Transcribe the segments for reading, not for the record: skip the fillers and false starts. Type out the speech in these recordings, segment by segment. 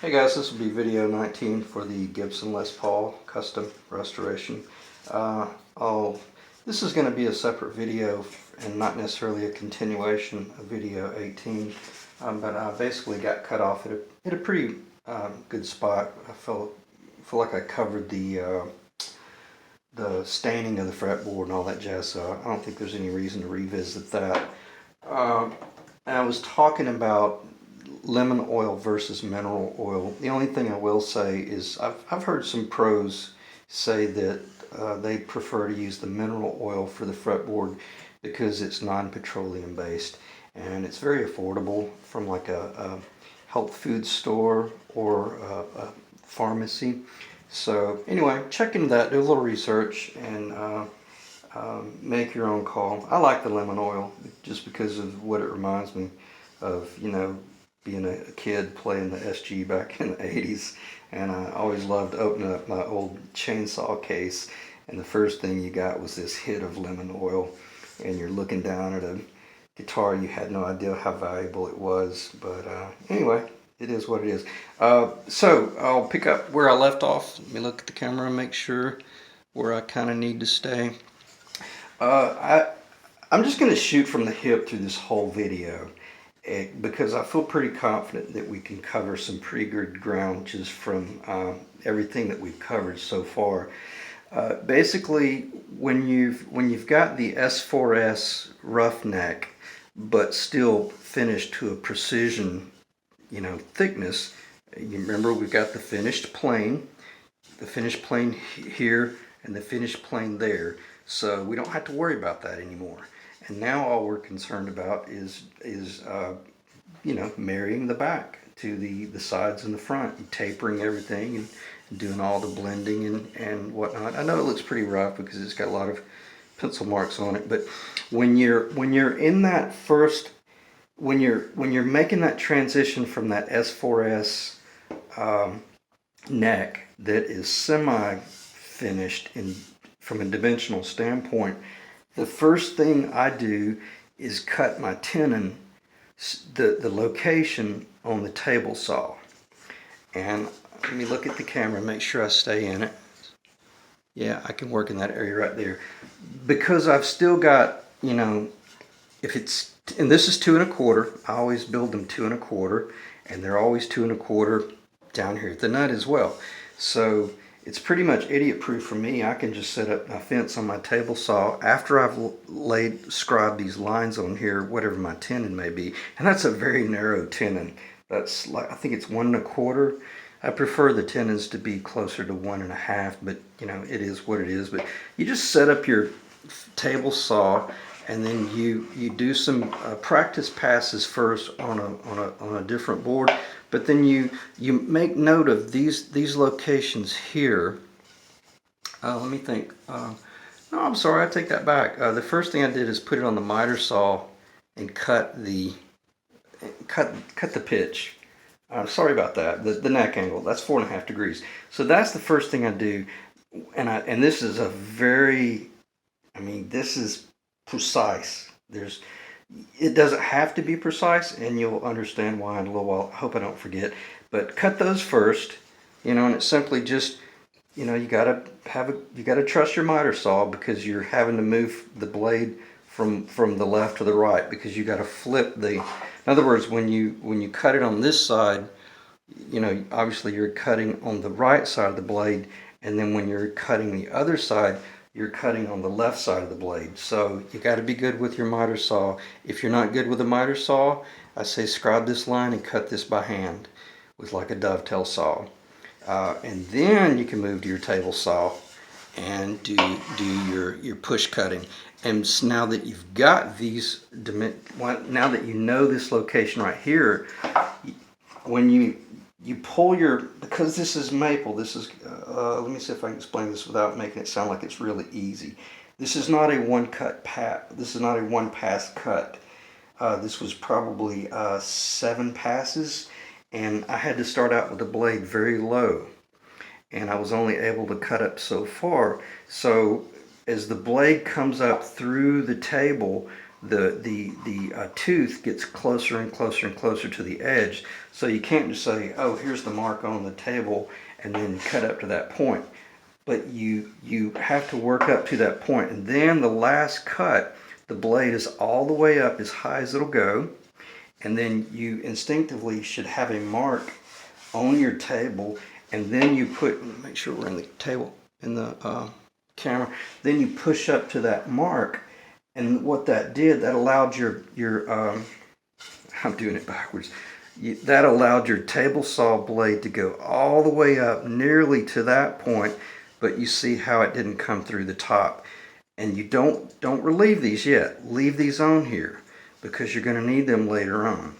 Hey guys, this will be video 19 for the Gibson Les Paul custom restoration. This is going to be a separate video and not necessarily a continuation of video 18, but I basically got cut off at a pretty good spot. I feel like I covered the staining of the fretboard and all that jazz, so I don't think there's any reason to revisit that. I was talking about lemon oil versus mineral oil. The only thing I will say is I've heard some pros say that they prefer to use the mineral oil for the fretboard because it's non-petroleum based and it's very affordable from like a health food store or a pharmacy. So anyway, check into that, do a little research, and make your own call. I like the lemon oil just because of what it reminds me of, being a kid playing the SG back in the 80s, and I always loved opening up my old chainsaw case, and the first thing you got was this hit of lemon oil, and you're looking down at a guitar you had no idea how valuable it was. But anyway, it is what it is. So I'll pick up where I left off. Let me look at the camera and make sure where I kind of need to stay. I'm just going to shoot from the hip through this whole video, because I feel pretty confident that we can cover some pretty good ground just from everything that we've covered so far. Basically, when you've got the S4S roughneck, but still finished to a precision, thickness. You remember we've got the finished plane here, and the finished plane there. So we don't have to worry about that anymore. And now all we're concerned about is marrying the back to the sides and the front, and tapering everything and doing all the blending and whatnot. I know it looks pretty rough because it's got a lot of pencil marks on it, but when you're in that first, when you're making that transition from that S4S neck that is semi-finished from a dimensional standpoint, the first thing I do is cut my tenon, the location on the table saw. And let me look at the camera, make sure I stay in it. Yeah, I can work in that area right there. Because I've still got, if it's, and this is 2 1/4, I always build them 2 1/4, and they're always 2 1/4 down here at the nut as well. So it's pretty much idiot proof for me. I can just set up my fence on my table saw after I've scribed these lines on here, whatever my tenon may be. And that's a very narrow tenon. That's like, I think it's 1 1/4. I prefer the tenons to be closer to 1 1/2, but it is what it is. But you just set up your table saw, and then you do some practice passes first on a different board. But then you make note of these locations here. Let me think. No, I'm sorry, I take that back. The first thing I did is put it on the miter saw and cut the pitch. Sorry about that. The neck angle, that's 4 1/2 degrees. So that's the first thing I do, and this is a very, this is precise. It doesn't have to be precise, and you'll understand why in a little while. I hope I don't forget. But cut those first, and it's simply just, you gotta trust your miter saw, because you're having to move the blade from the left to the right, because you got to flip in other words, when you cut it on this side, obviously you're cutting on the right side of the blade, and then when you're cutting the other side, you're cutting on the left side of the blade. So you got to be good with your miter saw. If you're not good with a miter saw, I say scribe this line and cut this by hand with like a dovetail saw. And then you can move to your table saw and do your push cutting. And now that you've got these, now that you know this location right here, when you pull because this is maple, this is, let me see if I can explain this without making it sound like it's really easy. This is not a this is not a one pass cut. This was probably 7 passes, and I had to start out with the blade very low, and I was only able to cut up so far. So as the blade comes up through the table, the tooth gets closer and closer and closer to the edge. So you can't just say, oh, here's the mark on the table, and then cut up to that point. But you have to work up to that point, and then the last cut, the blade is all the way up as high as it'll go, and then you instinctively should have a mark on your table, and then you put, make sure we're in the table, in the camera, then you push up to that mark, and what that did, that allowed your I'm doing it backwards, that allowed your table saw blade to go all the way up nearly to that point, but you see how it didn't come through the top. And you don't relieve these yet. Leave these on here because you're going to need them later on.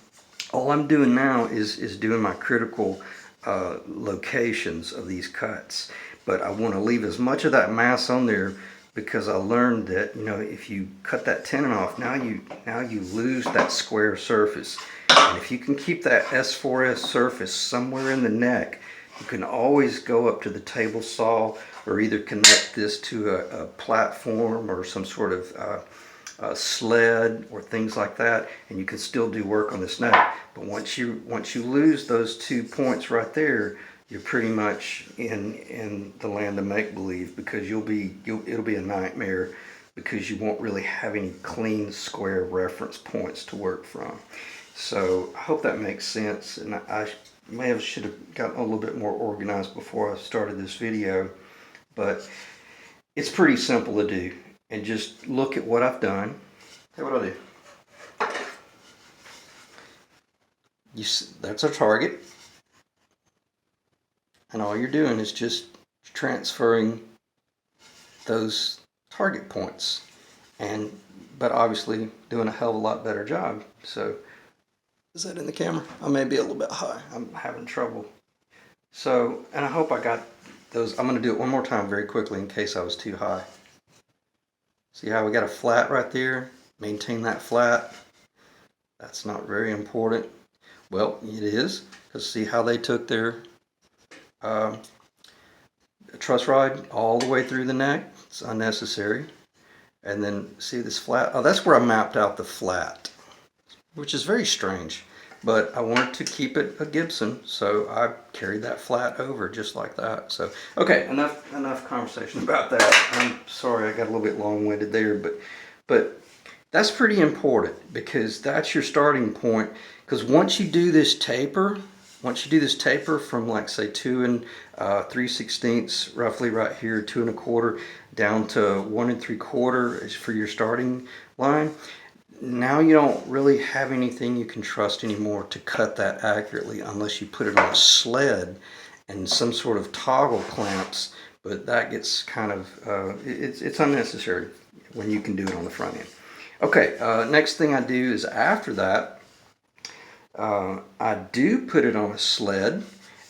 All I'm doing now is doing my critical locations of these cuts, but I want to leave as much of that mass on there because I learned that, you know, if you cut that tenon off, now you lose that square surface. And if you can keep that S4S surface somewhere in the neck, you can always go up to the table saw or either connect this to a platform or some sort of sled or things like that, and you can still do work on this neck. But once you lose those 2 points right there, you're pretty much in the land of make-believe, because it'll be a nightmare, because you won't really have any clean square reference points to work from. So I hope that makes sense, and I should have gotten a little bit more organized before I started this video, but it's pretty simple to do. And just look at what I've done. Hey, what I do? That's our target, and all you're doing is just transferring those target points, but obviously doing a hell of a lot better job. So, is that in the camera? I may be a little bit high. I'm having trouble. So, and I hope I got those. I'm going to do it one more time very quickly in case I was too high. See how we got a flat right there? Maintain that flat. That's not very important. Well, it is, because see how they took their truss rod all the way through the neck? It's unnecessary. And then see this flat? Oh, that's where I mapped out the flat, which is very strange. But I wanted to keep it a Gibson, so I carried that flat over just like that. So, okay, enough conversation about that. I'm sorry I got a little bit long-winded there, but that's pretty important, because that's your starting point. Because once you do this taper from, like, say 2 3/16 roughly right here, 2 1/4 down to 1 3/4 is for your starting line. Now you don't really have anything you can trust anymore to cut that accurately, unless you put it on a sled and some sort of toggle clamps, but that gets kind of, it's unnecessary when you can do it on the front end. Okay, next thing I do is, after that, I do put it on a sled,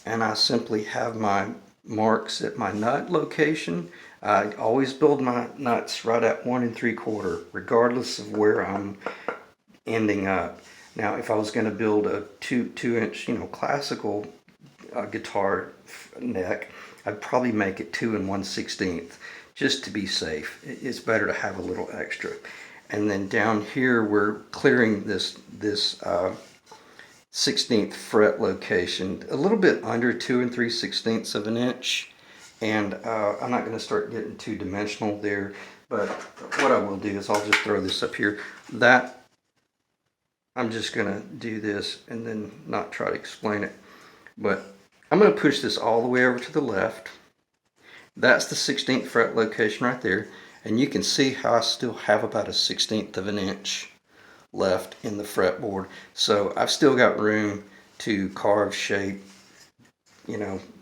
and I simply have my marks at my nut location. I always build my nuts right at 1 3/4, regardless of where I'm ending up. Now, if I was going to build a 2-inch, classical guitar neck, I'd probably make it 2 1/16, just to be safe. It's better to have a little extra. And then down here, we're clearing this 16th fret location, a little bit under 2 3/16 of an inch. And I'm not going to start getting two-dimensional there, but what I will do is I'll just throw this up here. I'm just going to do this and then not try to explain it. But I'm going to push this all the way over to the left. That's the 16th fret location right there. And you can see how I still have about a 1/16 of an inch left in the fretboard. So I've still got room to carve, shape,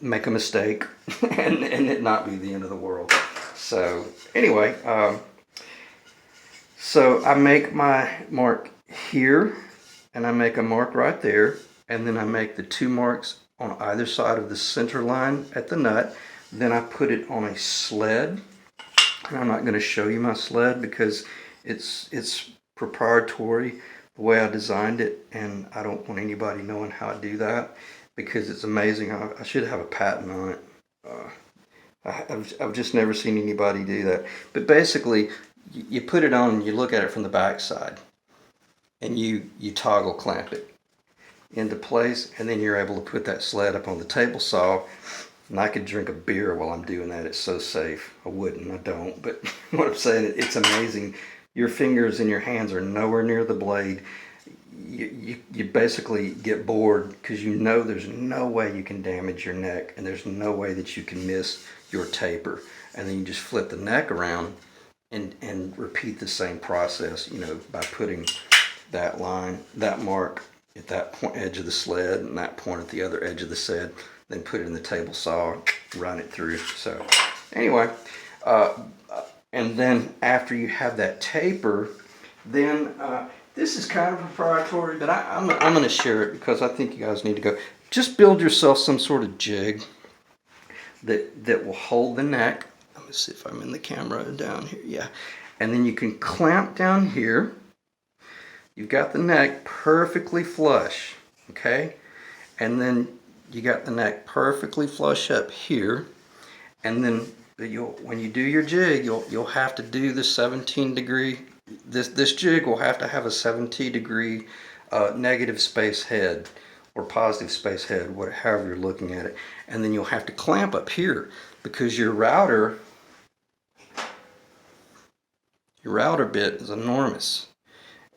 make a mistake and it not be the end of the world. So anyway, so I make my mark here, and I make a mark right there, and then I make the 2 marks on either side of the center line at the nut. Then I put it on a sled, and I'm not going to show you my sled because it's proprietary the way I designed it, and I don't want anybody knowing how I do that, because it's amazing. I should have a patent on it. I've just never seen anybody do that. But basically, you put it on and you look at it from the back side, and you toggle clamp it into place, and then you're able to put that sled up on the table saw. And I could drink a beer while I'm doing that. It's so safe. I wouldn't, I don't, but what I'm saying, it's amazing. Your fingers and your hands are nowhere near the blade. You basically get bored because you know there's no way you can damage your neck, and there's no way that you can miss your taper. And then you just flip the neck around and repeat the same process, you know, by putting that line, that mark at that point, edge of the sled, and that point at the other edge of the sled, then put it in the table saw, run it through. So anyway, and then after you have that taper, then this is kind of proprietary, but I'm going to share it because I think you guys need to go. Just build yourself some sort of jig that will hold the neck. Let me see if I'm in the camera down here. Yeah. And then you can clamp down here. You've got the neck perfectly flush, okay? And then you got the neck perfectly flush up here. And then when you do your jig, you'll have to do the 17 degree. This jig will have to have a 17 degree negative space head or positive space head, however you're looking at it. And then you'll have to clamp up here because your router bit is enormous.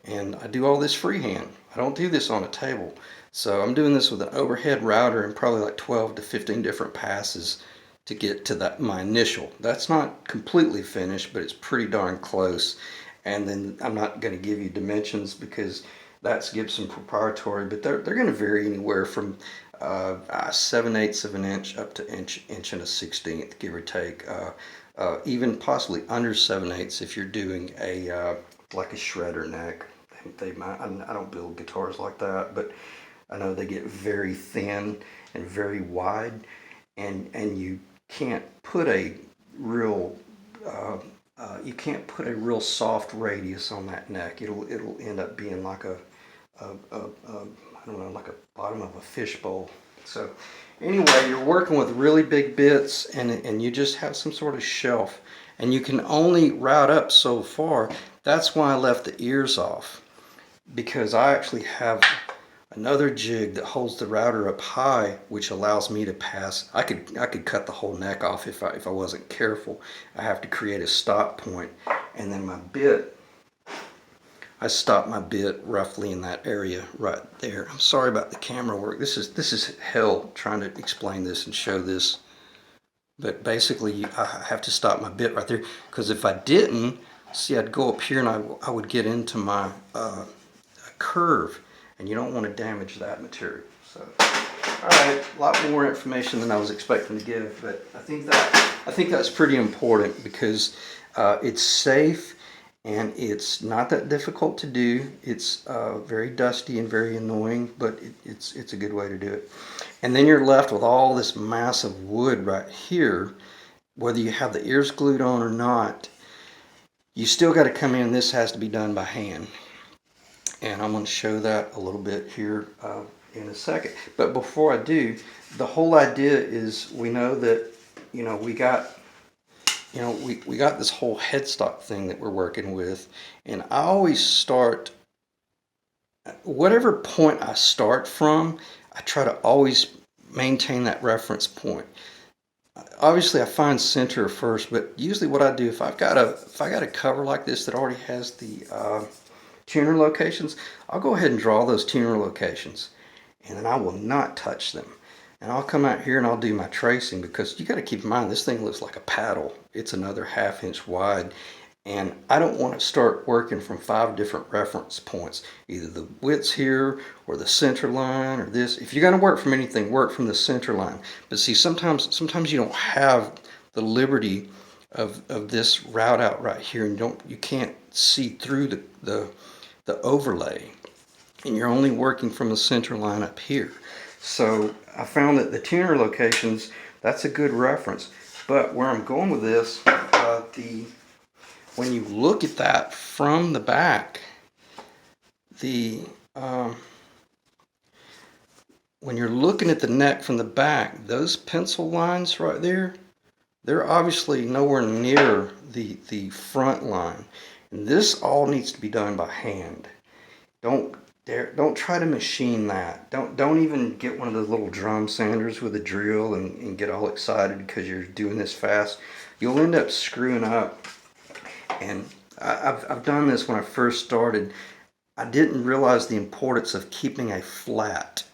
And I do all this freehand. I don't do this on a table. So I'm doing this with an overhead router and probably like 12 to 15 different passes to get to my initial. That's not completely finished, but it's pretty darn close. And then I'm not going to give you dimensions because that's Gibson proprietary, but they're going to vary anywhere from 7/8 of an inch up to inch and a 16th, give or take. Even possibly under 7/8 if you're doing like a shredder neck. I don't build guitars like that, but I know they get very thin and very wide, and you can't put a real soft radius on that neck. It'll end up being like I don't know, like a bottom of a fishbowl. So anyway, you're working with really big bits, and you just have some sort of shelf, and you can only route up so far. That's why I left the ears off, because I actually have another jig that holds the router up high, which allows me to pass. I could cut the whole neck off if I wasn't careful. I have to create a stop point, and then my bit, I stop my bit roughly in that area right there. I'm sorry about the camera work. This is hell trying to explain this and show this, but basically I have to stop my bit right there, because if I didn't, see, I'd go up here and I would get into my curve, and you don't want to damage that material. So, all right, a lot more information than I was expecting to give, but I think that's pretty important because it's safe and it's not that difficult to do. It's very dusty and very annoying, but it's a good way to do it. And then you're left with all this mass of wood right here, whether you have the ears glued on or not. You still got to come in. This has to be done by hand, and I'm going to show that a little bit here in a second. But before I do, the whole idea is, we know that, you know, we got this whole headstock thing that we're working with, and I always start, whatever point I start from, I try to always maintain that reference point. Obviously I find center first, but usually what I do, if I got a cover like this that already has the tuner locations, I'll go ahead and draw those tuner locations, and then I will not touch them. And I'll come out here and I'll do my tracing, because you got to keep in mind this thing looks like a paddle. It's another 1/2 inch wide, and I don't want to start working from 5 different reference points, either the widths here or the center line or this. If you're going to work from anything, work from the center line. But see, sometimes you don't have the liberty of this route out right here, and you can't see through the overlay, and you're only working from the center line up here. So I found that the tuner locations, that's a good reference. But where I'm going with this, when you look at that from the back, when you're looking at the neck from the back, those pencil lines right there, they're obviously nowhere near the front line. And this all needs to be done by hand. Don't try to machine that. Don't even get one of those little drum sanders with a drill and get all excited because you're doing this fast. You'll end up screwing up. And I've done this when I first started. I didn't realize the importance of keeping a flat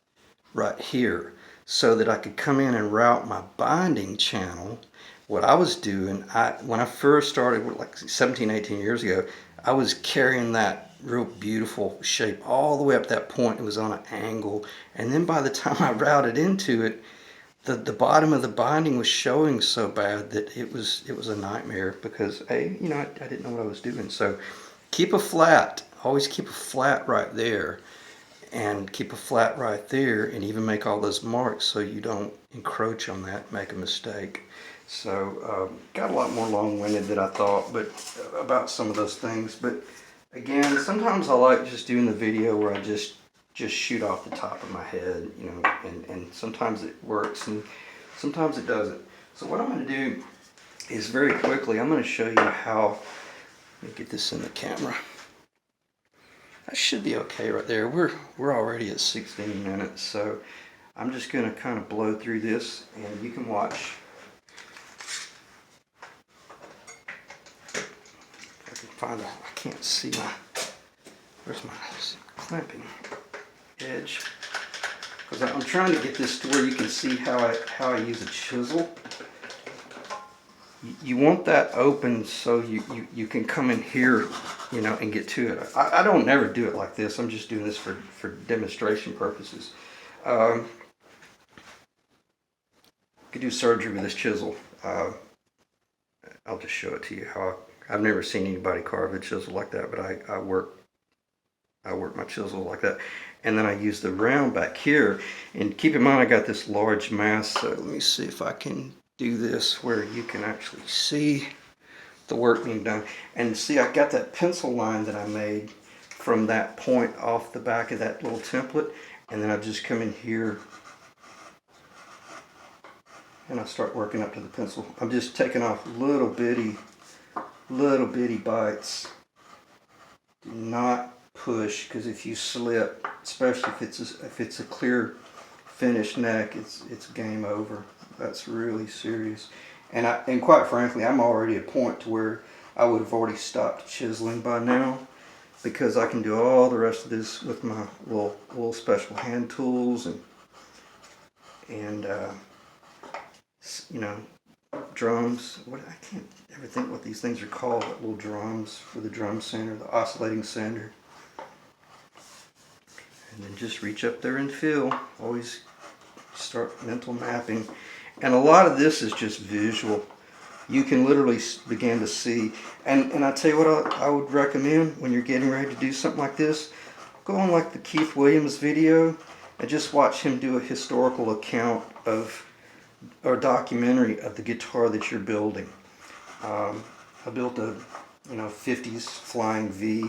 right here so that I could come in and route my binding channel. What I was doing, when I first started, like 17, 18 years ago, I was carrying that real beautiful shape all the way up that point. It was on an angle, and then by the time I routed into it, the bottom of the binding was showing so bad that it was a nightmare because I didn't know what I was doing. So keep a flat. Always keep a flat right there, and keep a flat right there, and even make all those marks so you don't encroach on that, make a mistake. So got a lot more long-winded than I thought, but about some of those things. But again, sometimes I like just doing the video where I just shoot off the top of my head, and sometimes it works and sometimes it doesn't. So what I'm going to do is very quickly, I'm going to show you how, let me get this in the camera. That should be okay right there. We're already at 16 minutes, so I'm just going to kind of blow through this, and you can watch. If I can find I can't see where's my clamping edge, because I'm trying to get this to where you can see how I use a chisel. You want that open so you can come in here, and get to it. I don't never do it like this. I'm just doing this for demonstration purposes. You could do surgery with this chisel. I'll just show it to you how I've never seen anybody carve a chisel like that, but I work my chisel like that. And then I use the round back here. And keep in mind, I got this large mass, so let me see if I can do this where you can actually see the work being done. And see, I got that pencil line that I made from that point off the back of that little template. And then I just come in here and I start working up to the pencil. I'm just taking off little bitty bites. Do not push, because if you slip, especially if it's a clear finished neck, it's game over. That's really serious. And quite frankly, I'm already at a point to where I would have already stopped chiseling by now, because I can do all the rest of this with my little special hand tools and drums. I can't ever think what these things are called. Little drums for the drum sander, the oscillating sander. And then just reach up there and feel. Always start mental mapping. And a lot of this is just visual. You can literally begin to see. And I tell you what I would recommend when you're getting ready to do something like this. Go on like the Keith Williams video and just watch him do a historical account of, or documentary of the guitar that you're building. I built a 50s Flying V.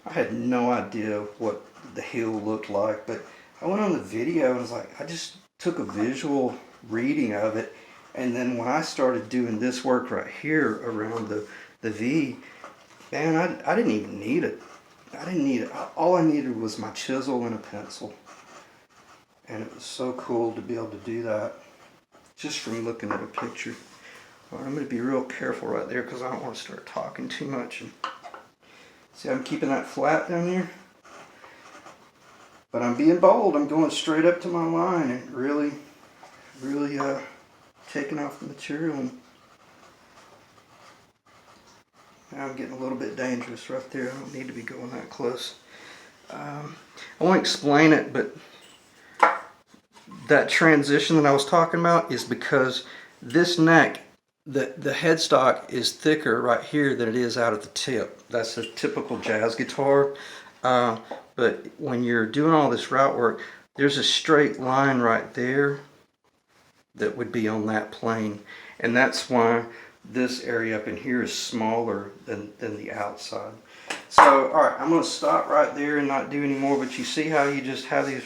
I had no idea what the heel looked like, but I went on the video and was like, I just took a visual reading of it, and then when I started doing this work right here around the V, man, I didn't even need it. I didn't need it. All I needed was my chisel and a pencil, and it was so cool to be able to do that just from looking at a picture. All right, I'm going to be real careful right there because I don't want to start talking too much. And see, I'm keeping that flat down there, but I'm being bold. I'm going straight up to my line and really taking off the material. And now I'm getting a little bit dangerous right there. I don't need to be going that close. I won't explain it, but that transition that I was talking about is because this neck, the headstock is thicker right here than it is out at the tip. That's a typical jazz guitar. But when you're doing all this route work, there's a straight line right there that would be on that plane. And that's why this area up in here is smaller than the outside. So, all right, I'm going to stop right there and not do any more. But you see how you just have these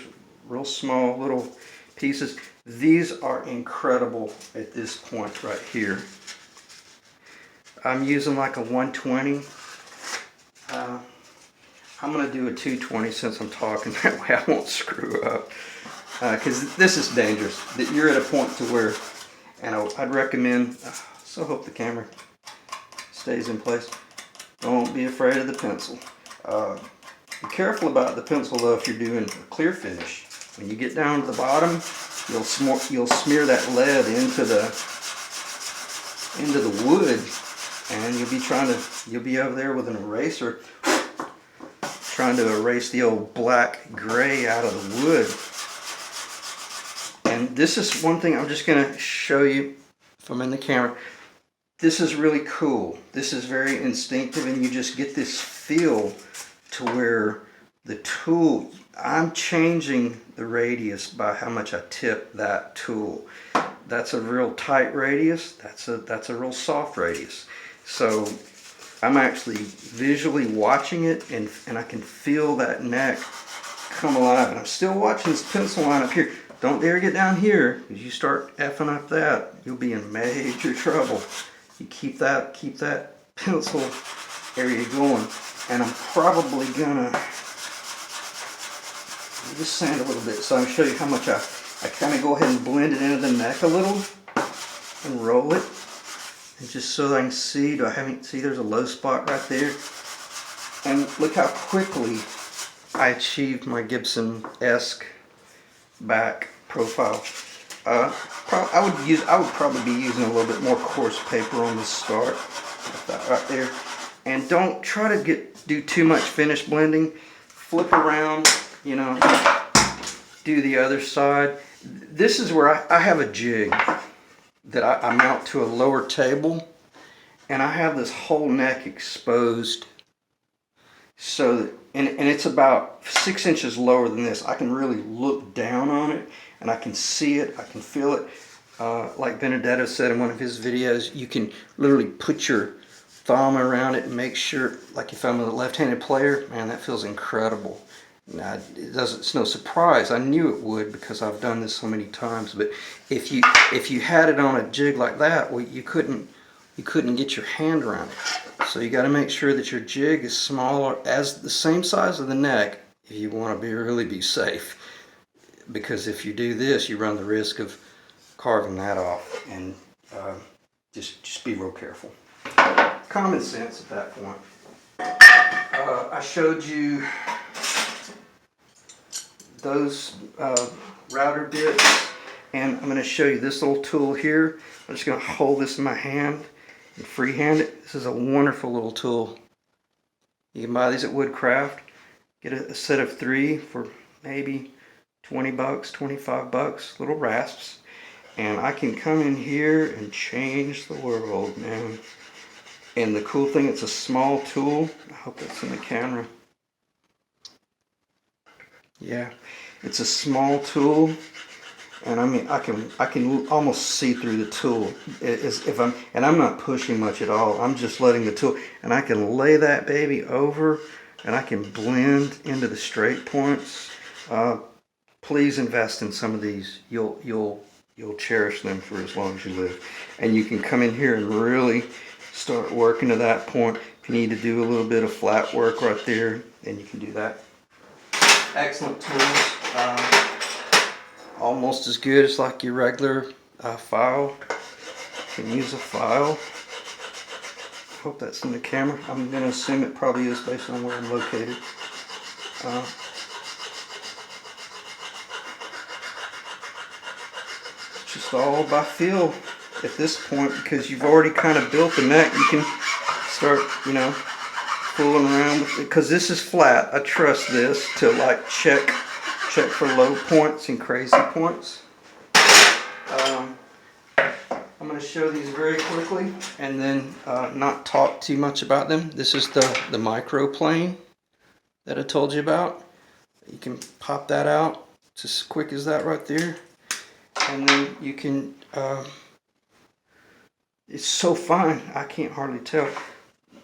real small little pieces. These are incredible at this point right here. I'm using like a 120. I'm going to do a 220 since I'm talking, that way I won't screw up. Because this is dangerous. You're at a point to where, and I'd recommend, so hope the camera stays in place. Don't be afraid of the pencil. Be careful about the pencil though if you're doing a clear finish. When you get down to the bottom, you'll smear that lead into the wood, and you'll be over there with an eraser trying to erase the old black gray out of the wood. And this is one thing I'm just going to show you if I'm in the camera. This is really cool. This is very instinctive, and you just get this feel to where the tool, I'm changing the radius by how much I tip that tool. That's a real tight radius. That's a real soft radius. So I'm actually visually watching it, and I can feel that neck come alive. And I'm still watching this pencil line up here. Don't dare get down here, because you start effing up that, you'll be in major trouble. You keep that pencil area going. And I'm probably gonna just sand a little bit so I can show you how much I kind of go ahead and blend it into the neck a little and roll it. And just so that I can see, see there's a low spot right there. And look how quickly I achieved my Gibson-esque back profile. I would probably be using a little bit more coarse paper on the start, like that right there. And don't try to do too much finish blending. Flip around, you know, do the other side. This is where I have a jig that I mount to a lower table, and I have this whole neck exposed, so that, and it's about 6 inches lower than this. I can really look down on it, and I can see it, I can feel it. Like Benedetto said in one of his videos, you can literally put your thumb around it and make sure, like if I'm a left-handed player, man, that feels incredible. Now, it's no surprise. I knew it would because I've done this so many times. But if you had it on a jig like that, well, you couldn't get your hand around it. So you got to make sure that your jig is smaller, as the same size of the neck, if you want to really be safe. Because if you do this, you run the risk of carving that off, and just be real careful. Common sense at that point. I showed you those router bits, and I'm going to show you this little tool here. I'm just going to hold this in my hand and freehand it. This is a wonderful little tool. You can buy these at Woodcraft. Get a set of 3 for maybe 20 bucks, 25 bucks, little rasps. And I can come in here and change the world, man. And the cool thing, it's a small tool. I hope that's in the camera. Yeah, it's a small tool, and I mean I can almost see through the tool. I'm not pushing much at all. I'm just letting the tool, and I can lay that baby over, and I can blend into the straight points. Please invest in some of these. You'll cherish them for as long as you live. And you can come in here and really start working to that point. If you need to do a little bit of flat work right there, then you can do that. Excellent tools. Almost as good as like your regular file. You can use a file. I hope that's in the camera. I'm going to assume it probably is based on where I'm located. Just all by feel at this point, because you've already kind of built the neck. You can start, you know, fooling around with it, because this is flat. I trust this to like check for low points and crazy points. I'm going to show these very quickly and then not talk too much about them. This is the microplane that I told you about. You can pop that out. It's as quick as that right there. And then you can, it's so fine, I can't hardly tell.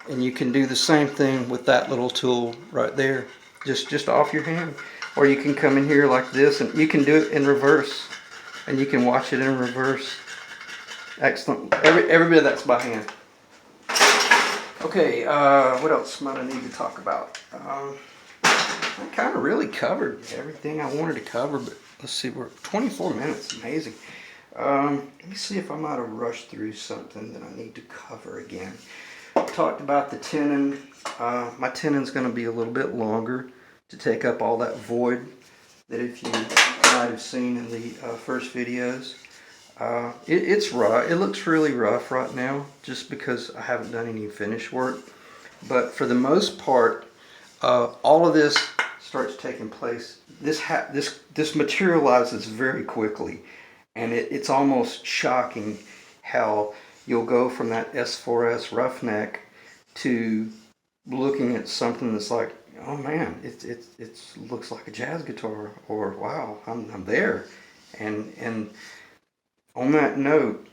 And you can do the same thing with that little tool right there, just off your hand. Or you can come in here like this, and you can do it in reverse. And you can watch it in reverse. Excellent. Every bit of that's by hand. Okay, what else might I need to talk about? I kind of really covered everything I wanted to cover, but let's see, we're 24 minutes, amazing. Let me see if I might have rushed through something that I need to cover again. Talked about the tenon. My tenon's going to be a little bit longer to take up all that void that if you might have seen in the first videos. It's rough. It looks really rough right now just because I haven't done any finish work. But for the most part, all of this starts taking place. This materializes very quickly, and it's almost shocking how you'll go from that S4S roughneck to looking at something that's like, oh man, it looks like a jazz guitar, or wow, I'm there. And on that note,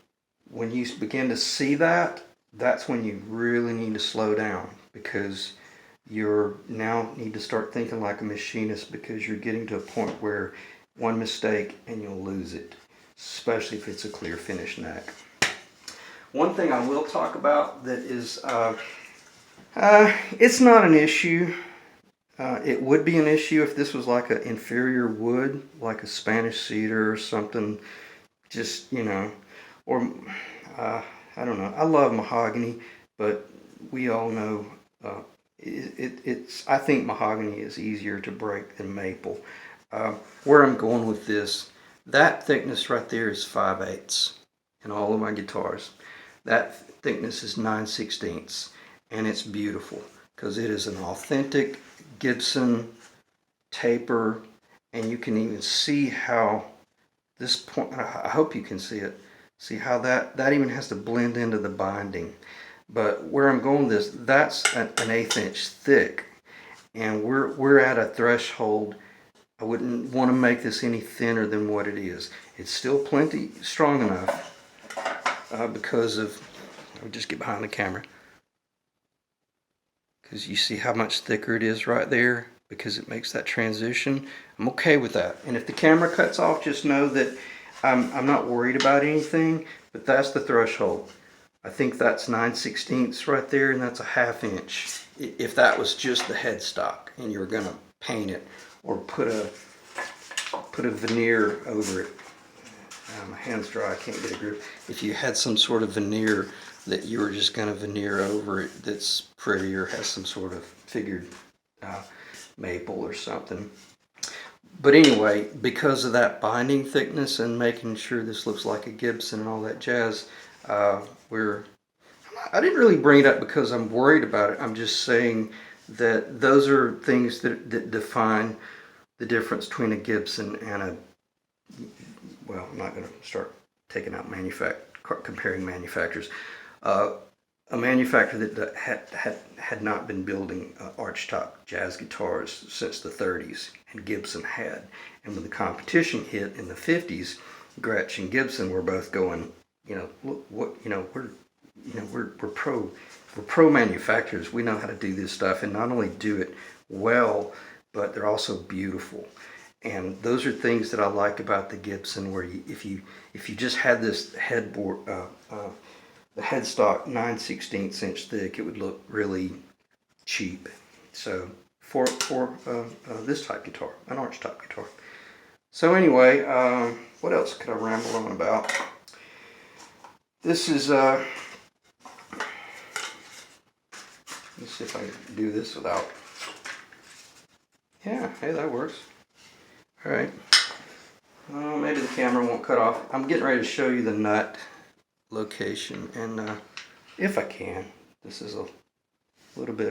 when you begin to see that, that's when you really need to slow down, because you're now need to start thinking like a machinist, because you're getting to a point where one mistake and you'll lose it, especially if it's a clear finish neck. One thing I will talk about that is, it's not an issue. It would be an issue if this was like an inferior wood, like a Spanish cedar or something, just, you know, or I don't know. I love mahogany, but we all know I think mahogany is easier to break than maple. Where I'm going with this, that thickness right there is 5/8 in all of my guitars. That thickness is 9/16, and it's beautiful because it is an authentic Gibson taper, and you can even see how this point, I hope you can see it, see how that even has to blend into the binding. But where I'm going with this, that's an 1/8 inch thick, and we're at a threshold. I wouldn't want to make this any thinner than what it is. It's still plenty strong enough because of, I'll just get behind the camera, because you see how much thicker it is right there, because it makes that transition. I'm okay with that. And if the camera cuts off, just know that I'm not worried about anything, but that's the threshold. I think that's 9/16 right there, and that's a 1/2 inch. If that was just the headstock and you were going to paint it or put a veneer over it. My hand's dry, I can't get a grip. If you had some sort of veneer that you were just going to veneer over it that's pretty, or has some sort of figured maple or something. But anyway, because of that binding thickness and making sure this looks like a Gibson and all that jazz, I didn't really bring it up because I'm worried about it. I'm just saying that those are things that define the difference between a Gibson and a, well, I'm not going to start taking out comparing manufacturers. A manufacturer that had not been building archtop jazz guitars since the 30s, and Gibson had. And when the competition hit in the 50s, Gretsch and Gibson were both going, you know, look, what, you know, we're pro manufacturers. We know how to do this stuff, and not only do it well, but they're also beautiful. And those are things that I like about the Gibson, where if you just had this headboard, the headstock 9/16 inch thick, it would look really cheap. So for this type guitar, an archtop guitar. So anyway, what else could I ramble on about? This is let's see if I can do this without. Yeah, hey, that works. All right. Maybe the camera won't cut off. I'm getting ready to show you the nut location, and if I can, this is a little bit